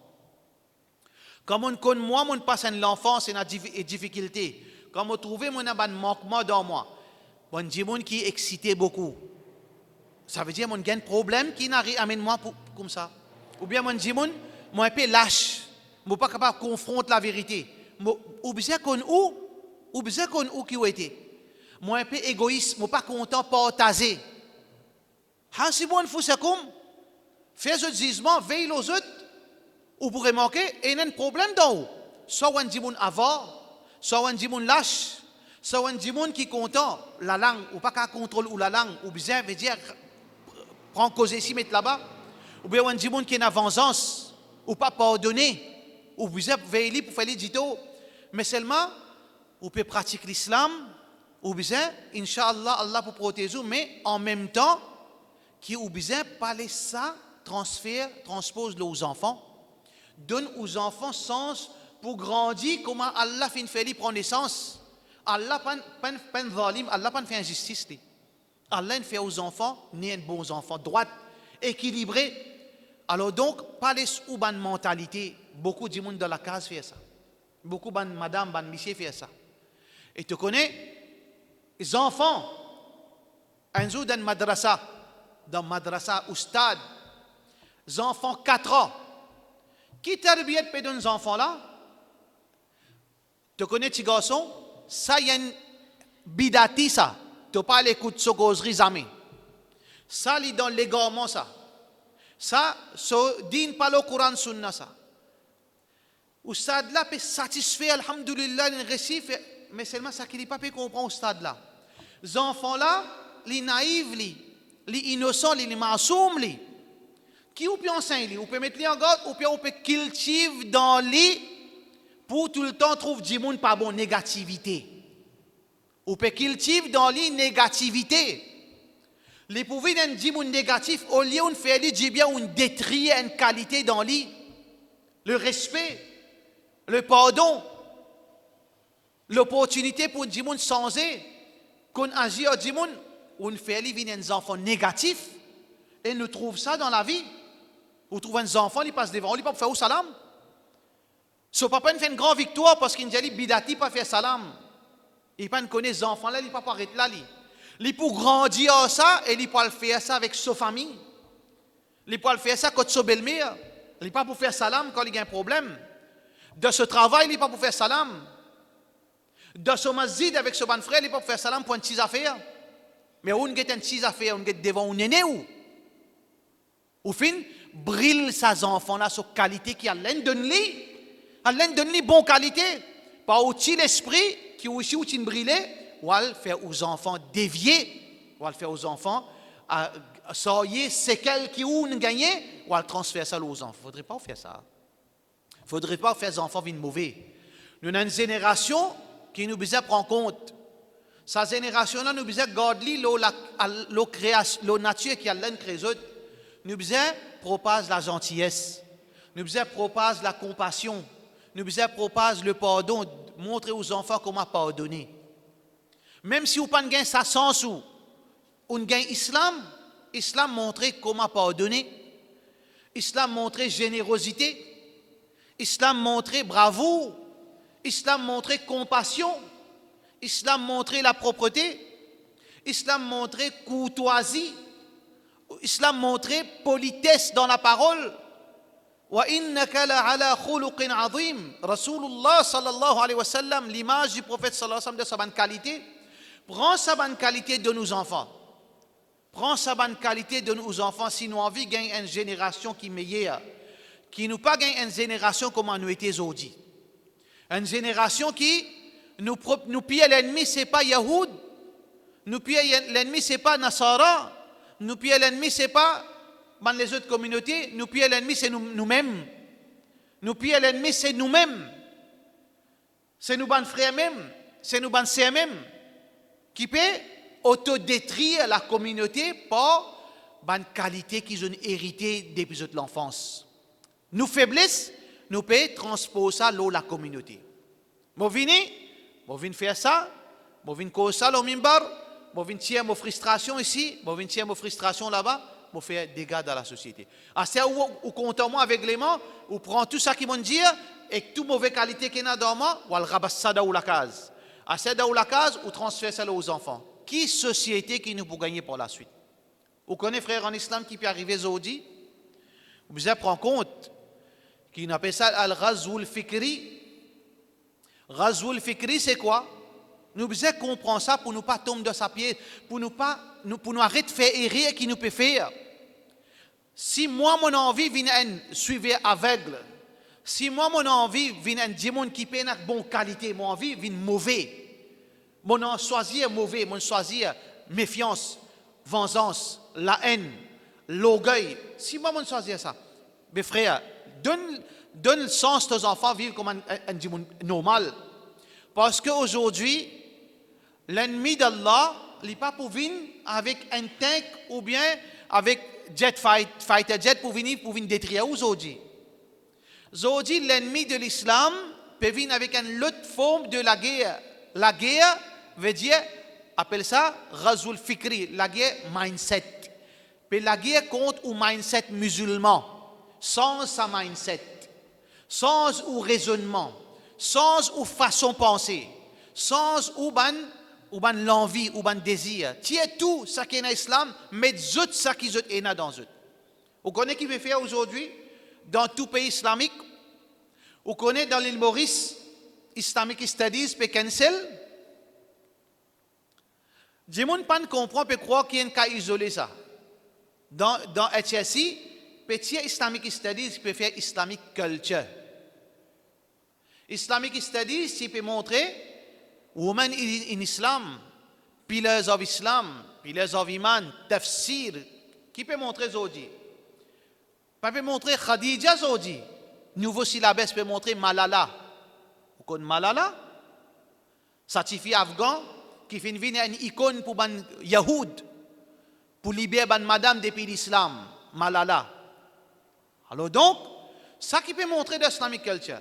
Comme on connaît moi, on passe l'enfance et la difficulté. Comme on trouve mon manquement dans moi. On dit qui est excité beaucoup. Ça veut dire que j'ai un problème qui n'arrive à moi comme ça. Ou bien on dit moi un peu lâche. Je ne suis pas capable de confronter la vérité. Ou bien qu'on qui a été. Moi un peu égoïste, je ne suis pas content de partager. Si bon faut ça comme fais ce jugement, veille aux autres, ou pourrait manquer, et il y a un problème dans vous. Soit on dit mon avare, soit on dit mon lâche, soit on dit mon qui est content, la langue, ou pas qu'à contrôler la langue, ou bien veut dire prendre cause ici, mettre là-bas, ou bien on dit mon qui est en vengeance, ou pas pardonner, ou bien veiller pour faire les dito, mais seulement, on peut pratiquer l'islam, ou bien, Inch'Allah, Allah pour protéger, mais en même temps, qui ou besoin parler ça, transpose aux enfants, donne aux enfants sens pour grandir, comment Allah fait prendre naissance. Allah pas zalim, Allah pas fait injustice. Allah fait aux enfants, ni un bon enfant, droite, équilibré. Alors donc, parler ou ban mentalité, beaucoup de monde dans la case fait ça. Beaucoup de madame, ban monsieur fait ça. Et tu connais, les enfants, un jour dans madrasa ou stade, les enfants 4 ans, qui t'arbille de nos enfants là? Tu connais tes garçons? Ça y a une bidati ça. Tu pas l'écoute de causerie jamais. Ça li dans l'égarement ça. Ça dit pas le Coran sunna ça. Au stade là peut satisfaire alhamdulillah le récit mais seulement ça qui n'est pas peut comprendre au stade là. Les enfants là, les naïfs les innocents, les masoum, qui ou peut enseigner, ou peut mettre les en garde, ou peut cultiver dans les pour tout le temps trouver du monde pas bon négativité. Ou peut cultiver dans les négativités. Les pouvoirs d'un du monde négatif, au lieu de faire du bien, on détruit une qualité dans les, le respect, le pardon, l'opportunité pour du monde changer, qu'on agit à du monde. On fait des enfants négatifs et nous trouvons ça dans la vie. On trouve un enfant, il passe devant, il ne peut pas faire au salam. Son papa fait une grande victoire parce qu'il dit bidati pas faire salam. Il ne connaît les enfants là, il ne peut pas arrêter là. Il peut grandir ça et il peut le faire ça avec sa famille. Il peut le faire ça contre sa belle-mère. Il ne peut pas faire salam quand il y a un problème. De ce travail, il ne peut pas faire salam. De ce masjid avec ce bon frère, il ne peut pas faire salam pour une petite affaire. Mais on a une petite affaire, on est devant un aîné ou. Au fin, brille ses enfants là, sur qualité qui a l'un de lui. A l'un de lui, bonne qualité. Pas outil l'esprit qui aussi outil briller, ou à le faire aux enfants dévier, ou à le faire aux enfants, soyez séquelles qui ont gagné, ou à le transférer ça aux enfants. Il ne faudrait pas faire ça. Il ne faudrait pas faire les enfants venir mauvais. Nous avons une génération qui nous besoin prendre compte. Sa génération-là, nous besoin garder la nature qui a l'un créé. Nous besoin propager la gentillesse. Nous besoin propager la compassion. Nous besoin propager le pardon. Montrer aux enfants comment pardonner. Même si vous n'avez pas ça sens ou on gagne Islam montrer comment pardonner. Islam montrer générosité. Islam montrer bravoure. Islam montrer compassion. Islam montrer la propreté. Islam montrer courtoisie. Islam montrer politesse dans la parole. Wa innaka la ala khuluqin azim. Rasulullah sallallahu alayhi wa sallam, l'image du prophète sallallahu alayhi wa sallam de sa bonne qualité. Prends sa bonne qualité de nos enfants. Prends sa bonne qualité de nos enfants si nous envie de gagner une génération qui est meilleure. Qui nous pas gagner une génération comme nous étions aujourd'hui. Une génération qui nous pille l'ennemi, ce n'est pas Yahoud. Nous pille l'ennemi, ce n'est pas Nasara. Nous pille l'ennemi, ce n'est pas dans les autres communautés, nous puis l'ennemi, c'est nous-mêmes. Nous puis l'ennemi, c'est nous-mêmes. C'est nous, ban frères même, c'est nous, ban sœurs même, qui peut autodétruire la communauté par ban qualité qu'ils ont hérité depuis l'enfance. Nous faiblesses, nous pouvons transposer ça dans la communauté. Moi viens faire ça, moi viens causer ça au mimbar, moi viens tirer mes frustrations ici, moi viens tirer mes frustrations là-bas, moi faire des dégâts dans la société. À ce où comptons avec les mains, ou prend tout ça qu'ils m'ont dit et toute mauvaise qualité qu'il y a dans moi, ou le rabasse ça dans la case. À ce dans la case, ou transfère ça aux enfants. Qui société qui nous peut gagner pour la suite? Vous connaissez frère en islam qui peut arriver aujourd'hui? Vous avez pris compte qu'il appelle ça al-Ghazwul Fikri. Ghazwul Fikri, c'est quoi? Nous devons comprendre ça pour ne pas tomber dans sa pied, pour nous arrêter de faire errer qui nous peut faire. Si moi, mon envie vient suivre aveugle, si moi, mon envie vient dire qui peut une bonne qualité, mon envie vient mauvais, mon envie choisir mauvais, mon choisir méfiance, vengeance, la haine, l'orgueil. Si moi, mon choisir ça, mes frères, donne le sens aux enfants vivre comme un dimanche normal. Parce qu'aujourd'hui, l'ennemi d'Allah, il n'est pas pour venir avec un tank ou bien avec fighter jet pour venir détruire aujourd'hui. Aujourd'hui, l'ennemi de l'islam peut venir avec une autre forme de la guerre. La guerre veut dire, appelle ça Ghazwul Fikri, la guerre mindset. Puis la guerre contre ou mindset musulman, sans sa mindset, sans ou raisonnement, sans ou façon de penser, sans ou l'envie ou ban désir. Tiens tout ça qui est dans l'islam, mais tout ça qui est dans eux. Vous connaissez qui veut faire aujourd'hui dans tout pays islamique? Vous connaissez dans l'île Maurice, Islamic Studies peut cancel? Les gens ne comprennent pas croire qu'il y a un cas isolé ça. Dans HSI, petit Islamic Studies peut faire Islamic Culture. Islamic Studies, il peut montrer women in Islam, pillars of Islam, pillars of Iman, tafsir, qui peut montrer aujourd'hui. Pas peut montrer Khadija aujourd'hui. Nouveau syllabus peut montrer Malala. Vous connaissez Malala? Certifié afghan qui fait une icône pour ban Yahoud, pour libérer ban madame depuis l'islam, Malala. Alors donc, ça qui peut montrer de l'Islamic culture,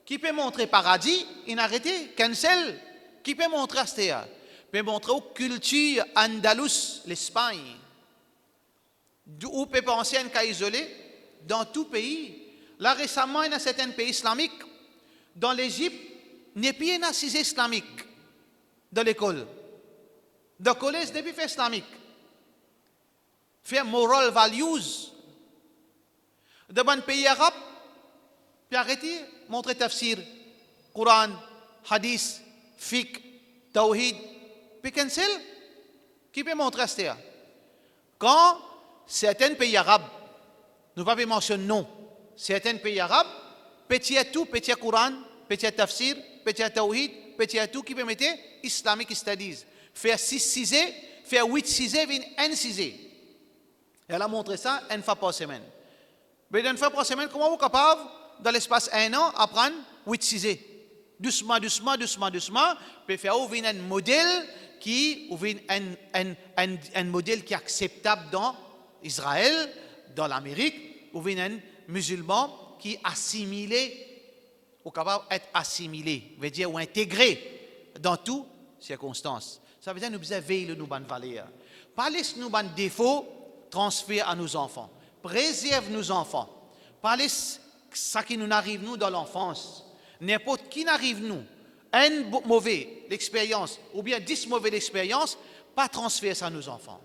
qui peut montrer paradis, inarrêté, cancel, qui peut montrer Astéa, peut montrer la culture andalouse, l'Espagne, ou peut penser à un cas isolé dans tout pays. Là récemment, il y a certains pays islamiques, dans l'Égypte, il n'y a plus un assise islamique dans l'école. Dans le collège, depuis fait islamique. Faire moral values. Dans un pays arabe, puis arrêter, montrer tafsir, Coran, hadith, fiqh, tawhid, puis cancel. Qui peut montrer ça? Quand certains pays arabes, nous ne pouvons pas mentionner non, certains pays arabes, petit tout, petit Coran, petit tafsir, petit tawhid, petit tout, qui peut mettre Islamic Studies. Faire 6 faire 8 1 6. Elle a montré ça une fois par semaine. Mais une fois par semaine, comment vous êtes capable, dans l'espace d'un an, apprendre 8 6? Doucement, puis faire un modèle qui un modèle qui est acceptable dans Israël, dans l'Amérique, ou un musulman qui est assimilé, ou capable d'être assimilé, veut dire ou intégré dans toutes circonstances. Ça veut dire que nous devons veiller nos bonnes valeurs. Pas laisser nos bonnes défauts transférer à nos enfants. Préserve nos enfants. Pas laisser ça qui nous arrive nous dans l'enfance. N'importe qui n'arrive nous, une mauvaise expérience ou bien 10 mauvaises expériences, pas transférer ça à nos enfants.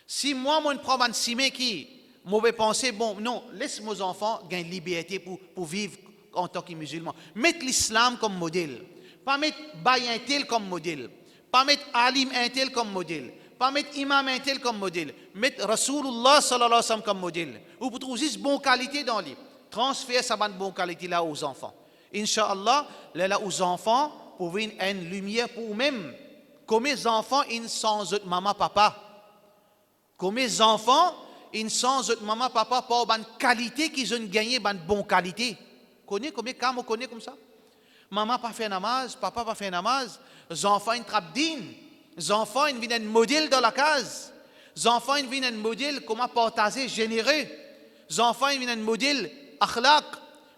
Si moi, je prends un cimé qui mauvais pensée, bon, non, laisse mes enfants gagner liberté pour vivre en tant que musulmans. Mettre l'islam comme modèle. Pas mettre Baye un tel comme modèle. Pas mettre Alim un tel comme modèle. Pas mettre Imam un tel comme modèle. Mettre Rasulullah sallallahu alayhi wa sallam comme modèle. Ou pour trouver juste bonne qualité dans lui. Transférer sa bonne qualité là aux enfants. Inch'Allah, là aux enfants, pour une lumière pour eux-mêmes. Comme les enfants, ils sont sans maman, papa. Comme les enfants, une sans maman, papa, pas bonne qualité qu'ils ont gagné, bonne bonne qualité. Connais combien de cas, on connaît comme ça? Maman pas fait namaz, papa pas fait namaz, les enfants ils trappent din, les enfants ils viennent un modèle dans la case, les enfants ils viennent un modèle comment partager, générer, les enfants ils viennent un modèle akhlaq,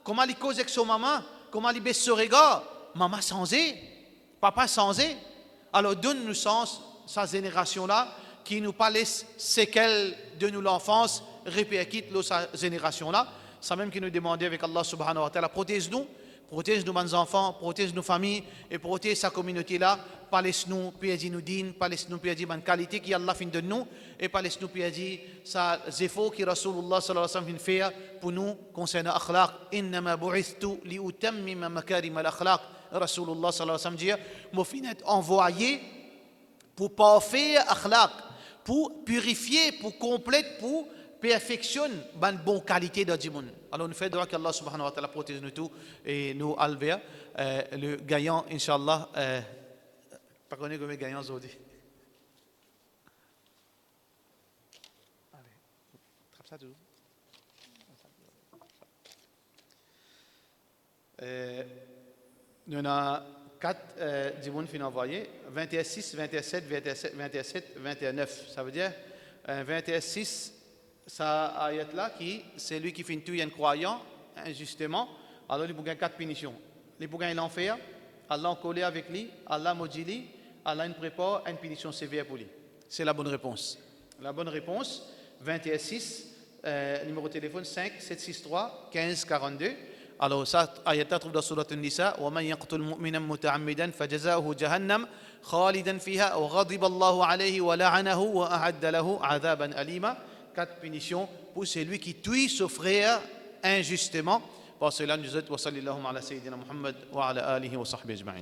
comment ils causent avec son maman, comment ils baissent son regard, maman sans papa sans. Alors donne-nous sens sa génération-là qui nous pas laisse séquelles de nous l'enfance, répercute sa génération-là. Ça même qui nous demandait avec Allah subhanahu wa ta'ala, protège-nous nos enfants, protège nos familles et protège sa communauté-là. Pas laisse-nous perdre nos dînes, pas laisse-nous perdre la qualité qui Allah fin de nous et pas laisse-nous perdre sa efforts qui Rasulullah sallallahu alayhi wa sallam fait pour nous concernant akhlaq. Innama bu'ithtu li utammima makarim al-akhlaq. Rasulullah sallallahu alayhi wa sallam dit, mon fin est envoyé pour parfaire akhlaq, pour purifier, pour compléter, pour perfectionne une bonne qualité de Djimoun. Alors nous faisons que Allah subhanahu wa ta'ala protège nous tous et nous alvéa. Le gagnant, Inch'Allah, pas connu comme gagnant aujourd'hui. Allez, trappe ça toujours. Nous avons 4 Djimoun qui nous envoyés, 21-6, 27, 29. Ça veut dire 21-6. Ça ayat-là qui c'est lui qui fait tuer un croyant injustement, alors il a 4 punitions. Les bougains il l'enfer, Allah en collé avec lui, Allah maudit, Allah il prépare une punition sévère pour lui. C'est la bonne réponse. La bonne réponse 21-6, numéro de téléphone 5 763 15 42. Alors ça ayat-là trouve dans surat An-Nisa, wa man yaqtul mu'minan muta'ammidan fajaza'uhu jahannam khalidan fiha wa ghadiba Allahu alayhi wa la'anahu wa a'adda lahu 'adhaban alima. 4 punitions pour celui qui tue son frère injustement. Pour cela, nous sommes wa sallallahu ala sayyidina Muhammad wa ala alihi wa sahbihi ajma'in.